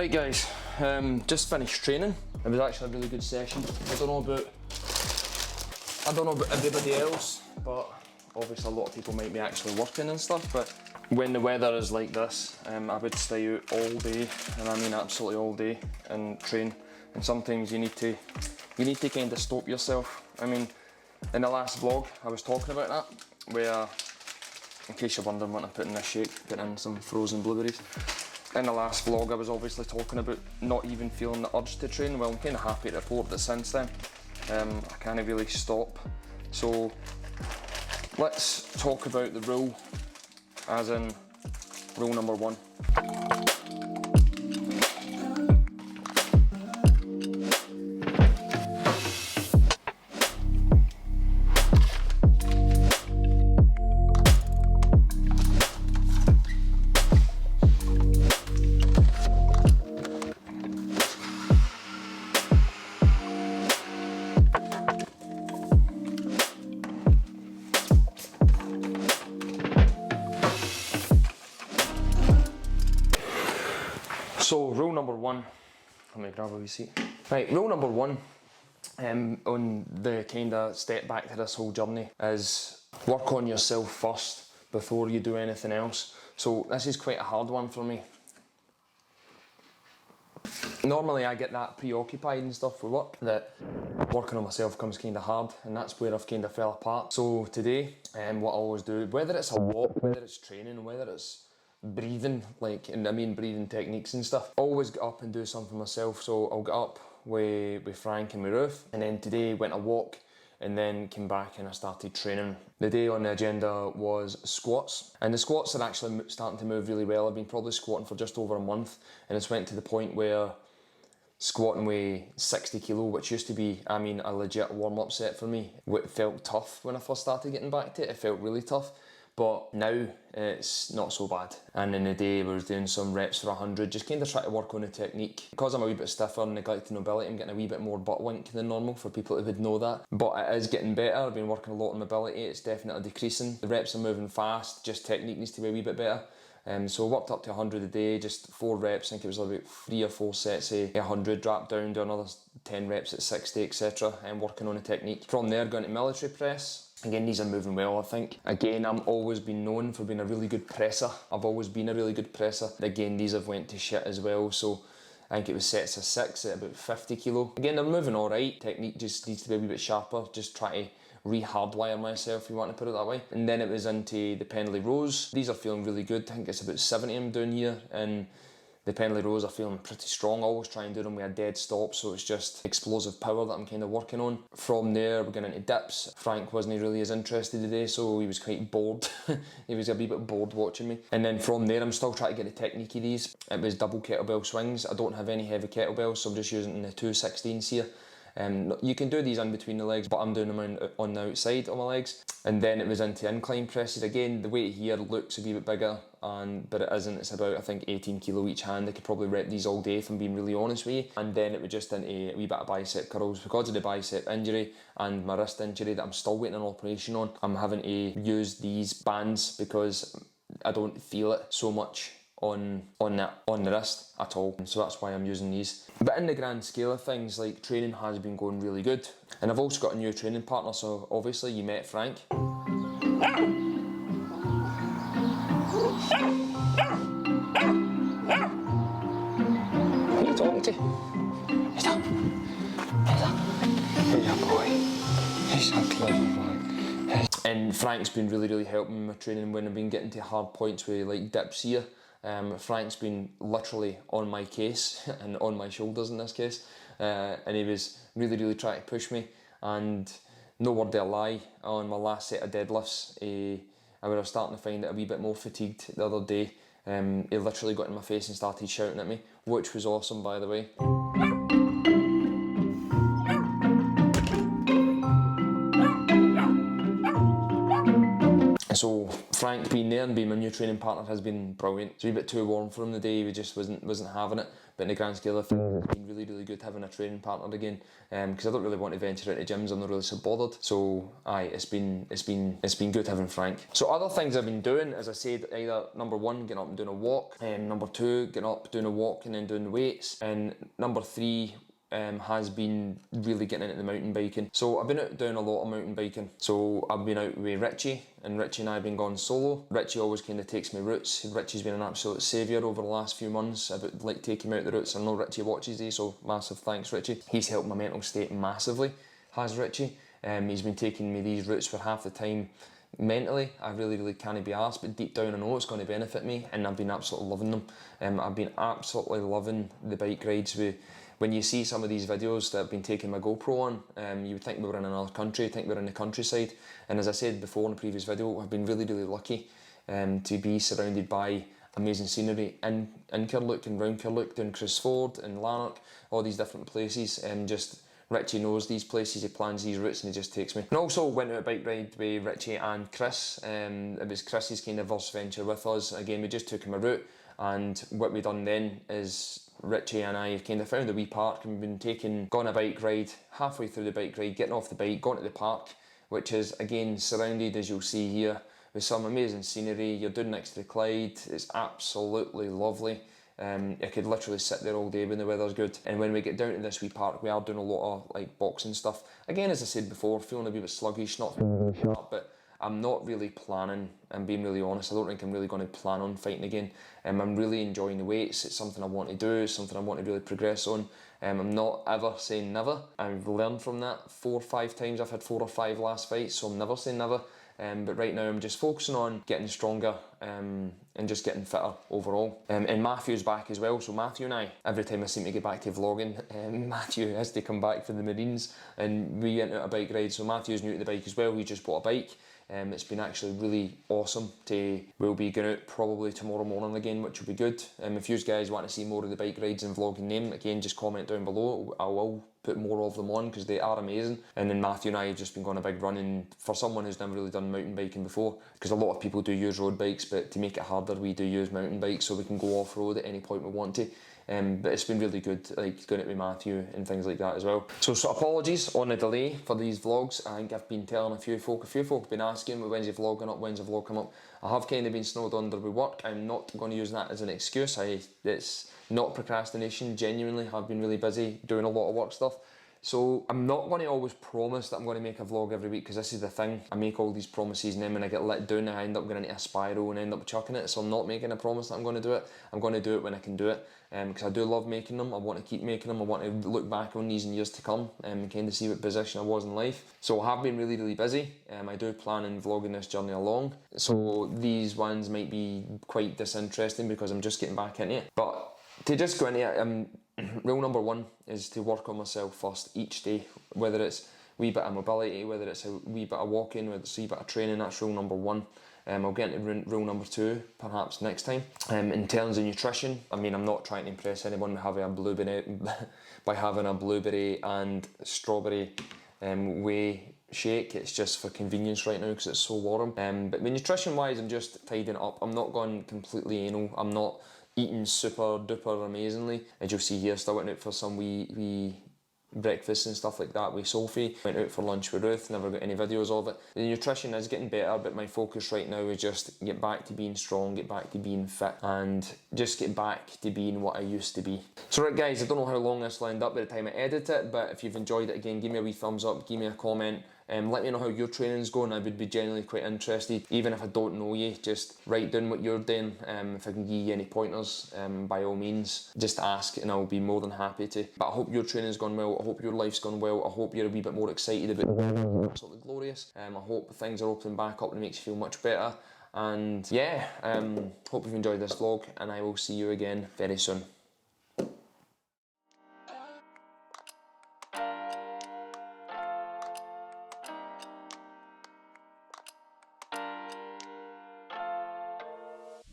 Right guys, just finished training. It was actually a really good session. I don't know about everybody else, but obviously a lot of people might be actually working and stuff, but when the weather is like this, I would stay out all day, and I mean absolutely all day, and train. And sometimes you need to kind of stop yourself. I mean, in the last vlog I was talking about that, where, in case you're wondering what I'm putting in this shake, putting in some frozen blueberries. In the last vlog I was obviously talking about not even feeling the urge to train. Well, I'm kind of happy to report that since then I can't really stop. So let's talk about the rule, as in rule number 1. So rule number 1, let me grab a wee seat. Right, rule number 1 on the kind of step back to this whole journey is work on yourself first before you do anything else. So this is quite a hard one for me. Normally I get that preoccupied and stuff with work that working on myself comes kind of hard, and that's where I've kind of fell apart. So today, what I always do, whether it's a walk, whether it's training, whether it's breathing, and I mean breathing techniques and stuff, always get up and do something for myself. So I'll get up with Frank and with Ruth, and then today went a walk and then came back and I started training. The day on the agenda was squats, and the squats are actually starting to move really well. I've been probably squatting for just over a month, and it's went to the point where squatting with 60 kilo, which used to be, I mean, a legit warm-up set for me. It felt tough when I first started getting back to it. It felt really tough. But now it's not so bad. And in the day we was doing some reps for 100, just kind of try to work on the technique. Because I'm a wee bit stiffer and neglecting mobility, I'm getting a wee bit more butt wink than normal, for people that would know that. But it is getting better. I've been working a lot on mobility, it's definitely decreasing. The reps are moving fast, just technique needs to be a wee bit better. So I worked up to 100 a day, just 4 reps. I think it was about 3 or 4 sets of 100, dropped down to another 10 reps at 60, etc. And working on the technique. From there, going to military press. Again, these are moving well, I think. Again, I'm always been known for being a really good presser. I've always been a really good presser. Again, these have went to shit as well, so I think it was sets of 6 at about 50 kilo. Again, they're moving alright. Technique just needs to be a wee bit sharper. Just try to re-hardwire myself, if you want to put it that way. And then it was into the pendlay rows. These are feeling really good. I think it's about 70 I'm doing here, and the pendlay rows are feeling pretty strong. I always try and do them with a dead stop, so it's just explosive power that I'm kind of working on. From there, we're getting into dips. Frank wasn't really as interested today, so he was quite bored. He was a wee bit bored watching me. And then from there, I'm still trying to get the technique of these. It was double kettlebell swings. I don't have any heavy kettlebells, so I'm just using the 216s here. You can do these in between the legs, but I'm doing them on the outside of my legs. And then it was into incline presses. Again, the weight here looks a wee bit bigger, but it isn't. It's about, I think, 18 kilo each hand. I could probably rep these all day if I'm being really honest with you. And then it was just into a wee bit of bicep curls. Because of the bicep injury and my wrist injury that I'm still waiting an operation on, I'm having to use these bands because I don't feel it so much on the wrist at all, so that's why I'm using these. But in the grand scale of things, like, training has been going really good, and I've also got a new training partner. So obviously you met Frank. Who are you talking to? He's up. He's a boy. He's a clever boy. And Frank's been really helping me with training when I've been getting to hard points with like dips here. Frank's been literally on my case and on my shoulders in this case, and he was really trying to push me. And no word of a lie, on my last set of deadlifts, I was starting to find it a wee bit more fatigued the other day. He literally got in my face and started shouting at me, which was awesome, by the way. So Frank being there and being my new training partner has been brilliant. It's a wee bit too warm for him today, he just wasn't having it. But in the grand scale of things, it's been really, really good having a training partner again. Because I don't really want to venture into gyms, I'm not really so bothered. So aye, it's been good having Frank. So other things I've been doing, as I said, either number one, getting up and doing a walk, number two, getting up, doing a walk and then doing the weights, and number three has been really getting into the mountain biking. So I've been out doing a lot of mountain biking. So I've been out with Richie, and Richie and I have been going solo. Richie always kind of takes me routes. Richie's been an absolute saviour over the last few months about like taking me out the routes. I know Richie watches these, so massive thanks, Richie. He's helped my mental state massively, has Richie. He's been taking me these routes for half the time. Mentally, I really can't be arsed, but deep down I know it's going to benefit me, and I've been absolutely loving them. I've been absolutely loving the bike rides. When you see some of these videos that I've been taking my GoPro on, you would think we were in another country, think we were in the countryside. And as I said before in the previous video, I've been really lucky to be surrounded by amazing scenery in Kirlook and round Kirlook, down Crisford and Lanark, all these different places, and just Richie knows these places, he plans these routes and he just takes me. And also went on a bike ride with Richie and Chris. It was Chris's kind of first venture with us. Again, we just took him a route, and what we done then is Richie and I kind of found a wee park, and we've been gone a bike ride, halfway through the bike ride, getting off the bike, going to the park, which is again surrounded, as you'll see here, with some amazing scenery. You're down next to the Clyde, it's absolutely lovely. I could literally sit there all day when the weather's good. And when we get down to this wee park, we are doing a lot of like boxing stuff. Again, as I said before, feeling a wee bit sluggish, not feeling really sharp, but I'm not really planning, I'm being really honest, I don't think I'm really going to plan on fighting again. I'm really enjoying the weights, it's something I want to do, it's something I want to really progress on. I'm not ever saying never. I've learned from that 4 or 5 times. I've had 4 or 5 last fights, so I'm never saying never. But right now I'm just focusing on getting stronger and just getting fitter overall. And Matthew's back as well, so Matthew and I, every time I seem to get back to vlogging, Matthew has to come back for the Marines, and we went out a bike ride. So Matthew's new to the bike as well, we just bought a bike. It's been actually really awesome. We'll be going out probably tomorrow morning again, which will be good. If you guys want to see more of the bike rides and vlogging them, again, just comment down below. I will put more of them on because they are amazing. And then Matthew and I have just been going a big run, and for someone who's never really done mountain biking before, because a lot of people do use road bikes, but to make it harder, we do use mountain bikes so we can go off-road at any point we want to. But it's been really good, like going out with Matthew and things like that as well. So apologies on the delay for these vlogs. I think I've been telling a few folk have been asking me when's the vlog going up, when's the vlog come up. I have kind of been snowed under with work. I'm not going to use that as an excuse. It's not procrastination, genuinely. I've been really busy doing a lot of work stuff. So I'm not going to always promise that I'm going to make a vlog every week, because this is the thing. I make all these promises and then when I get let down, I end up going into a spiral and end up chucking it. So I'm not making a promise that I'm going to do it. I'm going to do it when I can do it, because I do love making them. I want to keep making them. I want to look back on these in years to come and kind of see what position I was in life. So I have been really busy. I do plan on vlogging this journey along. So these ones might be quite disinteresting because I'm just getting back into it. But to just go into it, rule number one is to work on myself first each day, whether it's a wee bit of mobility, whether it's a wee bit of walking, whether it's a wee bit of training. That's rule number one. I'll get into rule number two perhaps next time. In terms of nutrition, I mean, I'm not trying to impress anyone by having a blueberry and strawberry whey shake. It's just for convenience right now because it's so warm. But nutrition wise, I'm just tidying it up. I'm not going completely anal. I'm not eating super duper amazingly. As you'll see here, still went out for some wee breakfast and stuff like that with Sophie. Went out for lunch with Ruth, never got any videos of it. The nutrition is getting better, but my focus right now is just get back to being strong, get back to being fit, and just get back to being what I used to be. So right guys, I don't know how long this will end up by the time I edit it, but if you've enjoyed it, again, give me a wee thumbs up, give me a comment. Let me know how your training's going. I would be genuinely quite interested. Even if I don't know you, just write down what you're doing. If I can give you any pointers, by all means, just ask and I'll be more than happy to. But I hope your training's gone well. I hope your life's gone well. I hope you're a wee bit more excited about the weather. Absolutely glorious. I hope things are opening back up and it makes you feel much better. And yeah, hope you've enjoyed this vlog, and I will see you again very soon.